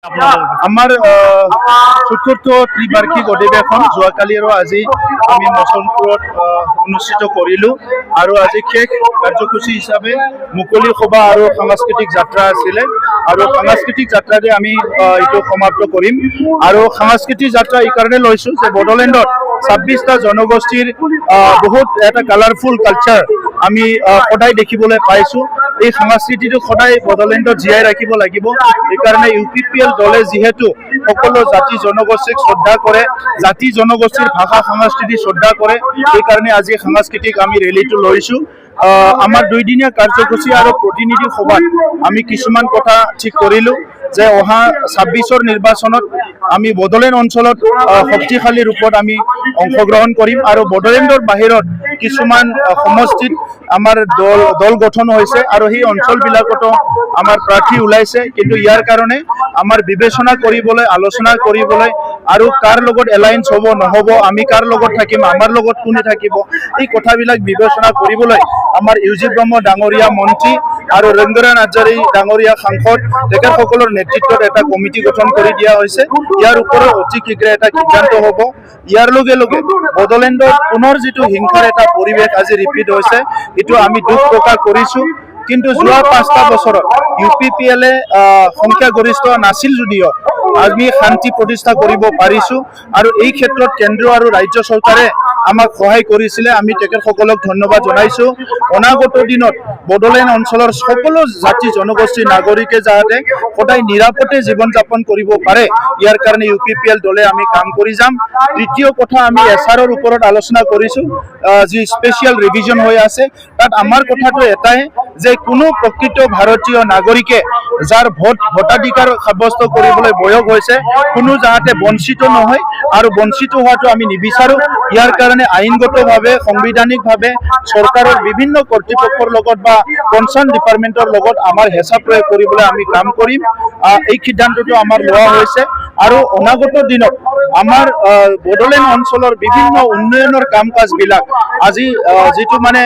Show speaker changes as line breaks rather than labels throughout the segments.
আমাৰ চতুৰ্থ ত্ৰিবাৰ্ষিক অধিৱেশন যোৱাকালি আৰু আজি আমি মচনপুৰত অনুষ্ঠিত কৰিলোঁ আৰু আজি শেষ কাৰ্যসূচী হিচাপে মুকলি সভা আৰু সাংস্কৃতিক যাত্ৰা আছিলে আৰু সাংস্কৃতিক যাত্ৰাৰে আমি এইটো সমাপ্ত কৰিম আৰু সাংস্কৃতিক যাত্ৰা এই কাৰণে লৈছোঁ যে বড়োলেণ্ডত 26টা জনগোষ্ঠীৰ বহুত এটা কালাৰফুল কালচাৰ আমি সদায় দেখিবলৈ পাইছোঁ। এই সংস্কৃতিটো সদায় বড়োলেণ্ডত জীয়াই ৰাখিব লাগিব। এইকাৰণে UPPL দলে যিহেতু সকলো জাতি জনগোষ্ঠীক শ্ৰদ্ধা কৰে, জাতি জনগোষ্ঠীৰ ভাষা সংস্কৃতি শ্ৰদ্ধা কৰে, সেইকাৰণে আজি সাংস্কৃতিক আমি ৰেলীটো লৈছোঁ। আমাৰ 2 দিনীয়া কাৰ্যসূচী আৰু প্ৰতিনিধি সভাত আমি কিছুমান কথা ঠিক কৰিলোঁ যে অহা 26ৰ নিৰ্বাচনত আমি বড়োলেণ্ড অঞ্চলত শক্তিশালী ৰূপত আমি অংশগ্ৰহণ কৰিম আৰু বড়োলেণ্ডৰ বাহিৰত কিছুমান সমষ্টিত আমাৰ দল গঠন হৈছে আৰু সেই অঞ্চলবিলাকতো আমাৰ প্ৰাৰ্থী ওলাইছে, কিন্তু ইয়াৰ কাৰণে আমাৰ বিবেচনা কৰিবলৈ, আলোচনা কৰিবলৈ আৰু কাৰ লগত এলায়েন্স হ'ব নহ'ব, আমি কাৰ লগত থাকিম, আমাৰ লগত কোনে থাকিব, এই কথাবিলাক বিবেচনা কৰিবলৈ আমাৰ ইউজি ব্ৰহ্ম ডাঙৰীয়া মন্ত্ৰী আৰু ৰবীন্দ্ৰনাথ নাৰ্জাৰী ডাঙৰীয়া সাংসদ তেখেতসকলৰ নেতৃত্বত এটা কমিটি গঠন কৰি দিয়া হৈছে। ইয়াৰ ওপৰত অতি শীঘ্ৰে এটা সিদ্ধান্ত হ'ব। ইয়াৰ লগে লগে বড়োলেণ্ডত পুনৰ যিটো হিংসাৰ এটা পৰিৱেশ আজি ৰিপিট হৈছে, এইটো আমি দুখ প্ৰকাশ কৰিছোঁ। কিন্তু যোৱা 5টা বছৰত UPPLে সংখ্যাগৰিষ্ঠ নাছিল যদিও আমি শান্তি প্ৰতিষ্ঠা কৰিব পাৰিছোঁ আৰু এই ক্ষেত্ৰত কেন্দ্ৰ আৰু ৰাজ্য চৰকাৰে আমাক সহায় কৰিছিলে। আমি তেখেতসকলক ধন্যবাদ জনাইছোঁ। অনাগত দিনত বড়োলেণ্ড অঞ্চলৰ সকলো জাতি জনগোষ্ঠীৰ নাগৰিকে যাতে সদায় নিৰাপদে জীৱন যাপন কৰিব পাৰে, ইয়াৰ কাৰণে UPPL দলে আমি কাম কৰি যাম। তৃতীয় কথা, আমি SRৰ ওপৰত আলোচনা কৰিছোঁ, যি স্পেচিয়েল ৰিভিজন হৈ আছে। তাত আমাৰ কথাটো এটাই যে কোনো প্ৰকৃত ভাৰতীয় নাগৰিকে যাৰ ভোটাধিকাৰ সাব্যস্ত কৰিবলৈ বয়স হৈছে, কোনো যাতে বঞ্চিত নহয় আৰু বঞ্চিত হোৱাটো আমি নিবিচাৰোঁ। ইয়াৰ কাৰণে আইনগতভাৱে, সাংবিধানিকভাৱে চৰকাৰৰ বিভিন্ন কৰ্তৃপক্ষৰ লগত বা কনচাৰ্ণ ডিপাৰ্টমেণ্টৰ লগত আমাৰ হেঁচা প্ৰয়োগ কৰিবলৈ আমি কাম কৰিম। এই সিদ্ধান্তটো আমাৰ লোৱা হৈছে আৰু অনাগত দিনত আমাৰ বড়োলেণ্ড অঞ্চলৰ বিভিন্ন উন্নয়নৰ কাম কাজবিলাক আজি যিটো মানে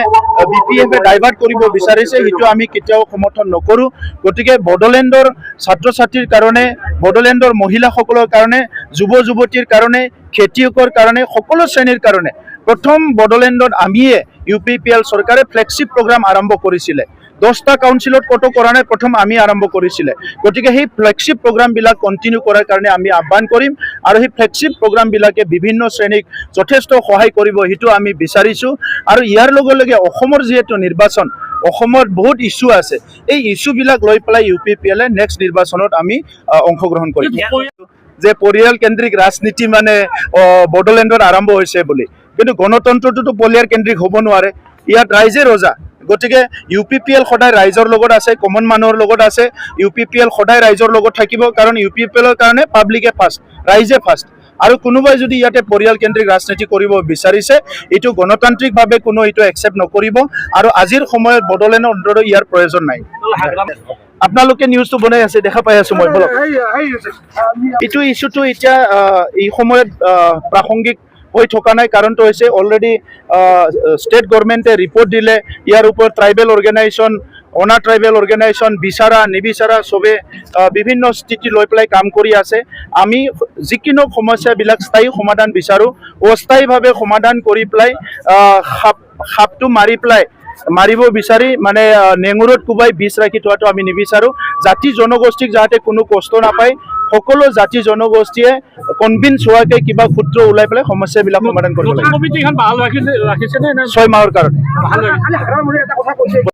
BPF ডাইভাৰ্ট কৰিব বিচাৰিছে, সেইটো আমি কেতিয়াও সমৰ্থন নকৰোঁ। গতিকে বড়োলেণ্ডৰ ছাত্ৰ ছাত্ৰীৰ কাৰণে, বড়োলেণ্ডৰ মহিলাসকলৰ কাৰণে, যুৱ যুৱতীৰ কাৰণে, খেতিয়কৰ কাৰণে, সকলো শ্ৰেণীৰ কাৰণে প্ৰথম বড়োলেণ্ডত আমিয়ে UPPL চৰকাৰে ফ্লেগশ্বিপ প্ৰগ্ৰাম আৰম্ভ কৰিছিলে। 10টা কাউন্সিলত ক'তো কৰা নাই, প্ৰথম আমি আৰম্ভ কৰিছিলে। গতিকে সেই ফ্লেগশ্বিপ প্ৰগ্ৰামবিলাক কণ্টিনিউ কৰাৰ কাৰণে আমি আহ্বান কৰিম আৰু সেই ফ্লেগশ্বিপ প্ৰগ্ৰামবিলাকে বিভিন্ন শ্ৰেণীক যথেষ্ট সহায় কৰিব, সেইটো আমি বিচাৰিছোঁ। আৰু ইয়াৰ লগে লগে অসমৰ যিহেতু নিৰ্বাচন, অসমত বহুত ইছ্যু আছে, এই ইছ্যুবিলাক লৈ পেলাই UPPLে নেক্সট নিৰ্বাচনত আমি অংশগ্ৰহণ কৰিম। যে পৰিয়াল কেন্দ্ৰিক ৰাজনীতি মানে বড়োলেণ্ডত আৰম্ভ হৈছে বুলি, কিন্তু গণতন্ত্ৰটোতো পৰিয়াল কেন্দ্ৰিক হ'ব নোৱাৰে। ইয়াত ৰাইজে ৰজা। গতিকে UPPL সদায় ৰাইজৰ লগত আছে, কমন মানুহৰ লগত আছে। UPPL সদায় ৰাইজৰ লগত থাকিব, কাৰণ UPPLৰ কাৰণে পাব্লিকে ফাৰ্ষ্ট, ৰাইজে ফাৰ্ষ্ট। আৰু কোনোবাই যদি ইয়াতে পৰিয়াল কেন্দ্ৰিক ৰাজনীতি কৰিব বিচাৰিছে, এইটো গণতান্ত্ৰিকভাৱে কোনো এইটো একচেপ্ট নকৰিব আৰু আজিৰ সময়ত বড়োলেণ্ডৰ অন্তত ইয়াৰ প্ৰয়োজন নাই। আপোনালোকে নিউজটো বনাই আছে, দেখা পাই আছোঁ মই। বলক, এইটো ইছ্যুটো এতিয়া এই সময়ত প্ৰাসংগিক হৈ থকা নাই। কাৰণটো হৈছে অলৰেডি ষ্টেট গভৰ্ণমেণ্টে ৰিপৰ্ট দিলে, ইয়াৰ ওপৰত ট্ৰাইবেল অৰ্গেনাইজেশ্যন, অনা ট্ৰাইবেল অৰ্গেনাইজেশ্যন বিচৰা নিবিচাৰা চবে বিভিন্ন স্থিতি লৈ পেলাই কাম কৰি আছে। আমি যিকোনো সমস্যাবিলাক স্থায়ী সমাধান বিচাৰোঁ, অস্থায়ীভাৱে সমাধান কৰি পেলাই সাপটো মাৰিব বিচাৰি মানে নেঙুৰত কোবাই বিষ ৰাখি থোৱাটো আমি নিবিচাৰোঁ। জাতি জনগোষ্ঠীক যাতে কোনো কষ্ট নাপায়, সকলো জাতি জনগোষ্ঠীয়ে কনভিন্স হোৱাকৈ কিবা সূত্ৰ ওলাই পেলাই সমস্যাবিলাক সমাধান কৰিব লাগে। 6 মাহৰ কাৰণে।